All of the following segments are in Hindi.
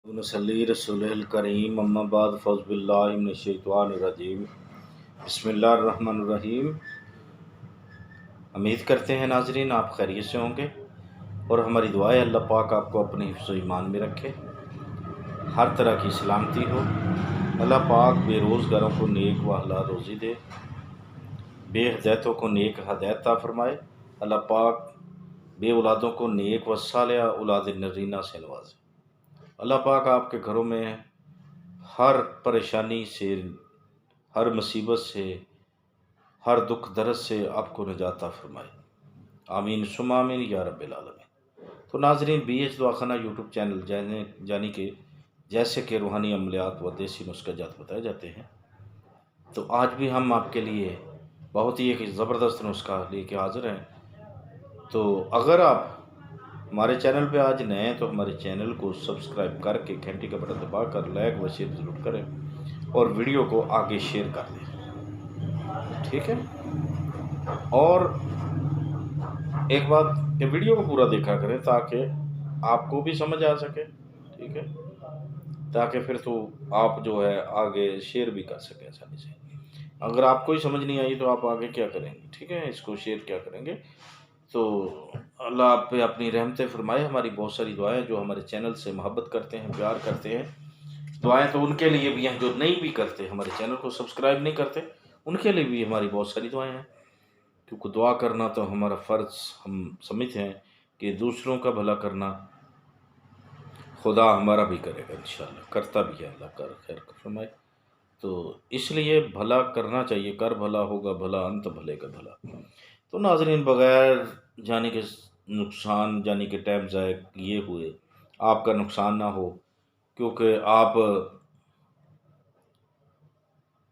नसली रसूल करीम अम्मा बाद फ़ौज़बिल्लाहि मिनश्शैतानिर्रजीम बिस्मिल्लाहिर्रहमानिर्रहीम। उम्मीद करते हैं नाजरीन आप खैरियत से होंगे और हमारी दुआ है अल्लाह पाक आपको अपने हिफ्ज़ व ईमान में रखे, हर तरह की सलामती हो। अल्लाह पाक बेरोज़गारों को नेक व हलाल रोज़ी दे, बेहदायतों को नेक हदायत अता फ़रमाए। अल्लाह पाक बे औलादों को नेक व सालिहा औलाद नरीना से नवाजे। अल्लाह पाक आपके घरों में हर परेशानी से, हर मुसीबत से, हर दुख दर्द से आपको निजात अता फ़रमाए। आमीन सुम्मा आमीन या रब्बिल आलमीन। तो नाज़रीन, BH दवाखाना यूट्यूब चैनल जानी के जैसे कि रूहानी अमलियात व देसी नुस्ख़ाजात बताए जाते हैं, तो आज भी हम आपके लिए बहुत ही एक ज़बरदस्त नुस्खा लेके हाज़िर हैं। तो अगर आप हमारे चैनल पे आज नए हैं तो हमारे चैनल को सब्सक्राइब करके घंटी का बटन दबाकर लाइक व शेयर ज़रूर करें और वीडियो को आगे शेयर कर दें, ठीक है। और एक बात, ये वीडियो को पूरा देखा करें ताकि आपको भी समझ आ सके, ठीक है, ताकि फिर तो आप जो है आगे शेयर भी कर सकें आसानी से। अगर आपको ही समझ नहीं आई तो आप आगे क्या करेंगे, ठीक है, इसको शेयर क्या करेंगे। तो अल्लाह आप पे अपनी रहमतें फरमाए। हमारी बहुत सारी दुआएं जो हमारे चैनल से मोहब्बत करते हैं, प्यार करते हैं, दुआएं तो उनके लिए भी हैं जो नहीं भी करते, हमारे चैनल को सब्सक्राइब नहीं करते, उनके लिए भी हमारी बहुत सारी दुआएं हैं। क्योंकि दुआ करना तो हमारा फ़र्ज़, हम समझते हैं कि दूसरों का भला करना खुदा हमारा भी करेगा, इंशाअल्लाह करता भी है, अल्लाह कर खैर फरमाए। तो इसलिए भला करना चाहिए, कर भला होगा भला, अंत भले का भला। तो नाज़रीन, बग़ैर जाने के नुकसान, जाने के टाइम ज़ाय किए हुए आपका नुकसान ना हो, क्योंकि आप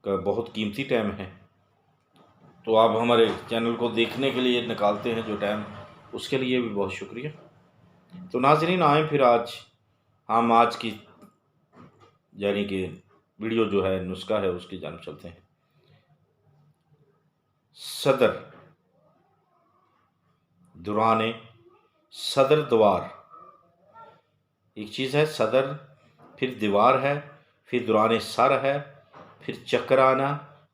का बहुत कीमती टाइम है, तो आप हमारे चैनल को देखने के लिए निकालते हैं जो टाइम, उसके लिए भी बहुत शुक्रिया। तो नाज़रीन, आएँ फिर आज की यानी कि वीडियो जो है, नुस्खा है, उसकी जानिब चलते हैं। सदर दुराने सदर द्वार, एक चीज़ है सदर, फिर दीवार है, फिर दुराने सर है, फिर चक्कर आना,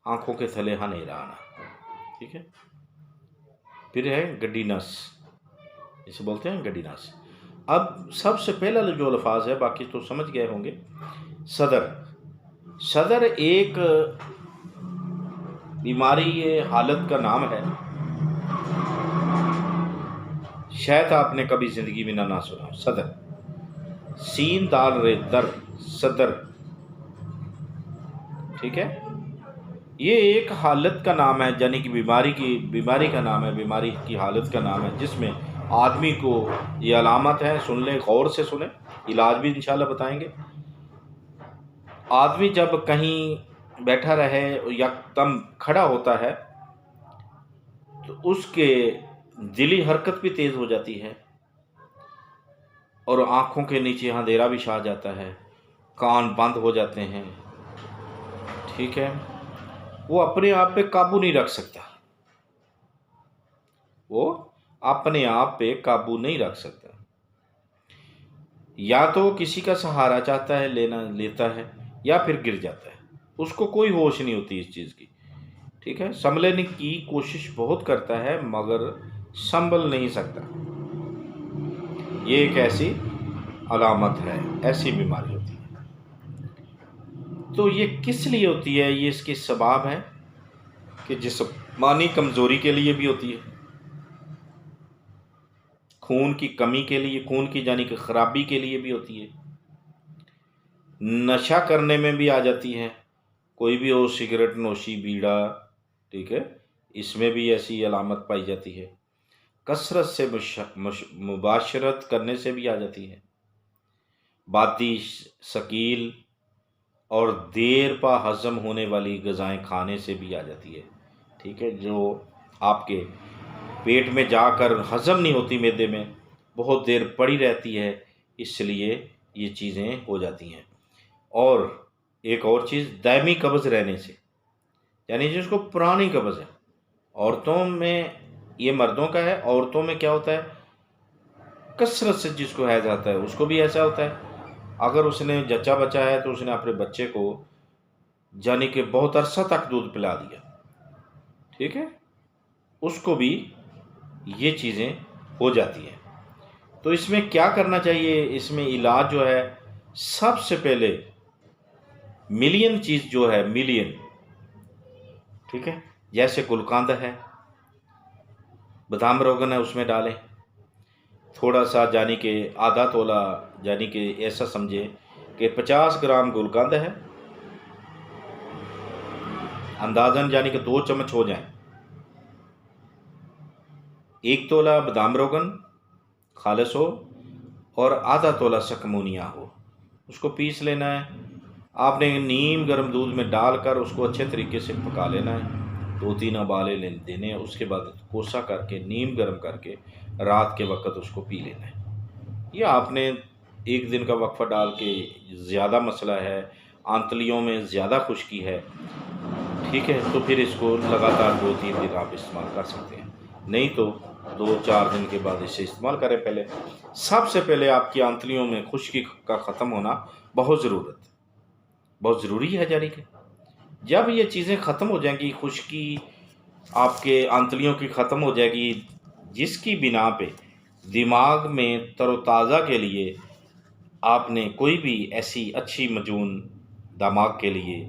आँखों के थले हनेरा आना, ठीक है। फिर है गड्डी नस, इसे बोलते हैं गड्डी नस। अब सबसे पहला जो अल्फाज है, बाकी तो समझ गए होंगे। सदर, सदर एक बीमारी, ये हालत का नाम है, शायद आपने कभी ज़िंदगी में ना सुना। सदर, सीन दाल रे दर, सदर, ठीक है। ये एक हालत का नाम है, यानी कि बीमारी का नाम है, बीमारी की हालत का नाम है, जिसमें आदमी को ये अलामत है, सुन लें, गौर से सुने, इलाज भी इंशाल्लाह बताएंगे। आदमी जब कहीं बैठा रहे या दम खड़ा होता है तो उसके दिली हरकत भी तेज़ हो जाती है और आँखों के नीचे अंधेरा भी छा जाता है, कान बंद हो जाते हैं, ठीक है। वो अपने आप पे काबू नहीं रख सकता, वो अपने आप पे काबू नहीं रख सकता। या तो किसी का सहारा चाहता है, लेता है, या फिर गिर जाता है, उसको कोई होश नहीं होती इस चीज़ की, ठीक है। संभलने की कोशिश बहुत करता है मगर संभल नहीं सकता। ये एक ऐसी अलामत है, ऐसी बीमारी होती है। तो ये किस लिए होती है, ये इसके सबब है कि जिस्मानी कमज़ोरी के लिए भी होती है, खून की कमी के लिए, खून की यानी कि ख़राबी के लिए भी होती है, नशा करने में भी आ जाती है, कोई भी हो, सिगरेट नोशी, बीड़ा, ठीक है, इसमें भी ऐसी अलामत पाई जाती है, कसरत से मुबाशरत करने से भी आ जाती है, बाती शकील और देर पा हज़म होने वाली ग़िज़ाएँ खाने से भी आ जाती है, ठीक है, जो आपके पेट में जाकर हज़म नहीं होती, मैदे में बहुत देर पड़ी रहती है, इसलिए ये चीज़ें हो जाती हैं। और एक और चीज़, दायमी कब्ज़ रहने से, यानी जिसको पुरानी कब्ज़ है, औरतों में, ये मर्दों का है, औरतों में क्या होता है, कसरत से जिसको हैज़ आता है उसको भी ऐसा होता है, अगर उसने जच्चा बच्चा है तो उसने अपने बच्चे को यानी कि बहुत अरसा तक दूध पिला दिया, ठीक है, उसको भी ये चीज़ें हो जाती हैं। तो इसमें क्या करना चाहिए, इसमें इलाज जो है सबसे पहले मिलियन चीज़ जो है, मिलियन, ठीक है, जैसे गुलकंद है, बादाम रोगन है, उसमें डालें थोड़ा सा, यानी कि आधा तोला, यानी कि ऐसा समझे कि 50 ग्राम गुलकंद है, अंदाजन यानी कि 2 चम्मच हो जाएं। 1 तोला बादाम रोगन खालिस हो और आधा तोला सकमूनिया हो, उसको पीस लेना है। आपने नीम गर्म दूध में डालकर उसको अच्छे तरीके से पका लेना है, 2-3 उबाले देने हैं। उसके बाद कोसा करके नीम गर्म करके रात के वक्त उसको पी लेना है। या आपने एक दिन का वक्फा डाल के, ज़्यादा मसला है, आंतलियों में ज़्यादा खुश्की है, ठीक है, तो फिर इसको लगातार 2-3 दिन आप इस्तेमाल कर सकते हैं। नहीं तो 2-4 दिन के बाद इसे इस्तेमाल करें। पहले सबसे पहले आपकी आंतलियों में खुश्की का ख़त्म होना बहुत ज़रूरी है, यानी कि जब ये चीज़ें ख़त्म हो जाएंगी, खुश्की आपके आंतलियों की ख़त्म हो जाएगी, जिसकी बिना पे दिमाग में तरोताज़ा के लिए आपने कोई भी ऐसी अच्छी मजून, दिमाग के लिए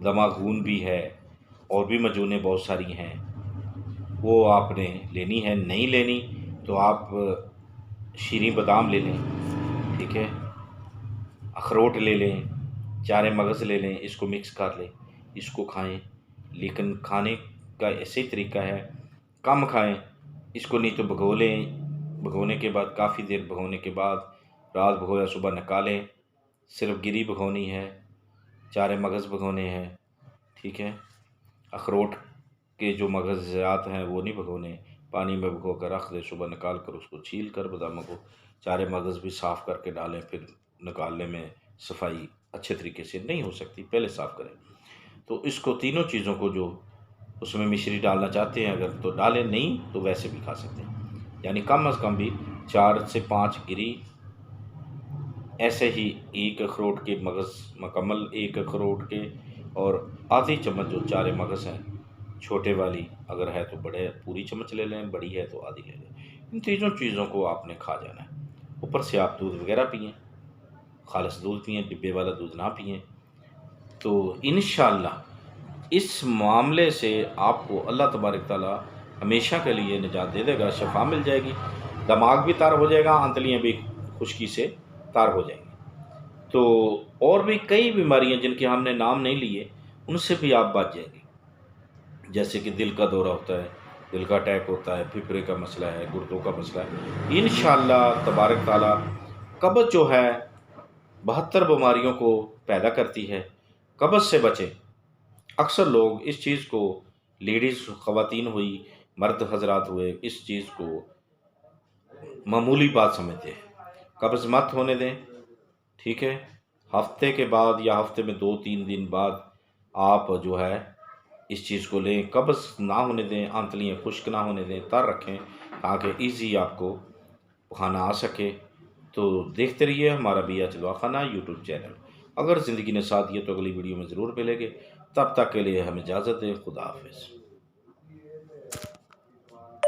दमागून भी है और भी मजूनें बहुत सारी हैं, वो आपने लेनी है। नहीं लेनी तो आप शीरी बादाम ले लें, ठीक है, अखरोट ले लें, चारे मगज़ ले लें, इसको मिक्स कर लें, इसको खाएं। लेकिन खाने का ऐसे ही तरीका है, कम खाएं इसको, नहीं तो भिगो लें, भिगोने के बाद काफ़ी देर भिगोने के बाद रात भिगोया सुबह निकालें, सिर्फ गिरी भिगोनी है, चारे मगज़ भिगोने हैं, ठीक है, अखरोट के जो मगज़ात हैं वो नहीं भिगोने, पानी में भिगो कर रख दें, सुबह निकाल कर उसको छील कर बादामों को, चारे मगज़ भी साफ़ करके डालें, फिर निकालने में सफाई अच्छे तरीके से नहीं हो सकती, पहले साफ़ करें। तो इसको तीनों चीज़ों को जो उसमें मिश्री डालना चाहते हैं अगर तो डालें, नहीं तो वैसे भी खा सकते हैं। यानी कम अज़ कम भी 4 से 5 गिरी, ऐसे ही 1 अखरोट के मगज़ मुकम्मल, 1 अखरोट के, और आधी चम्मच जो चारे मगज़ हैं, छोटे वाली अगर है तो बड़े पूरी चम्मच ले लें, बड़ी है तो आधी ले लें। इन तीनों चीज़ों को आपने खा जाना है। ऊपर से आप दूध वगैरह पिएँ, खालिस दूध पिएँ, डिब्बे वाला दूध ना पिएँ। तो इंशाअल्लाह इस मामले से आपको अल्लाह तबारक ताला हमेशा के लिए निजात दे देगा, शफ़ा मिल जाएगी, दिमाग भी तर हो जाएगा, आंतलियाँ भी खुश्की से तर हो जाएंगी। तो और भी कई बीमारियां जिनके हमने नाम नहीं लिए, उनसे भी आप बच जाएंगे। जैसे कि दिल का दौरा होता है, दिल का अटैक होता है, फेफड़े का मसला है, गुर्दों का मसला है, इंशाअल्लाह तबारक ताला कब्ज़ जो है 72 बीमारियों को पैदा करती है। कब्ज़ से बचें। अक्सर लोग इस चीज़ को, लेडीज़ ख़वातीन हुई, मर्द हजरात हुए, इस चीज़ को मामूली बात समझते हैं। कब्ज़ मत होने दें, ठीक है। हफ्ते के बाद या हफ्ते में 2-3 दिन बाद आप जो है इस चीज़ को लें, कब्ज़ ना होने दें, आंतलियाँ खुश्क ना होने दें, तर रखें ताकि ईज़ी आपको खाना आ सके। तो देखते रहिए हमारा बिया चलवा खाना यूट्यूब चैनल। अगर ज़िंदगी ने साथ दिया तो अगली वीडियो में ज़रूर मिलेंगे। तब तक के लिए हमें इजाज़त दें। खुदा हाफ़िज़।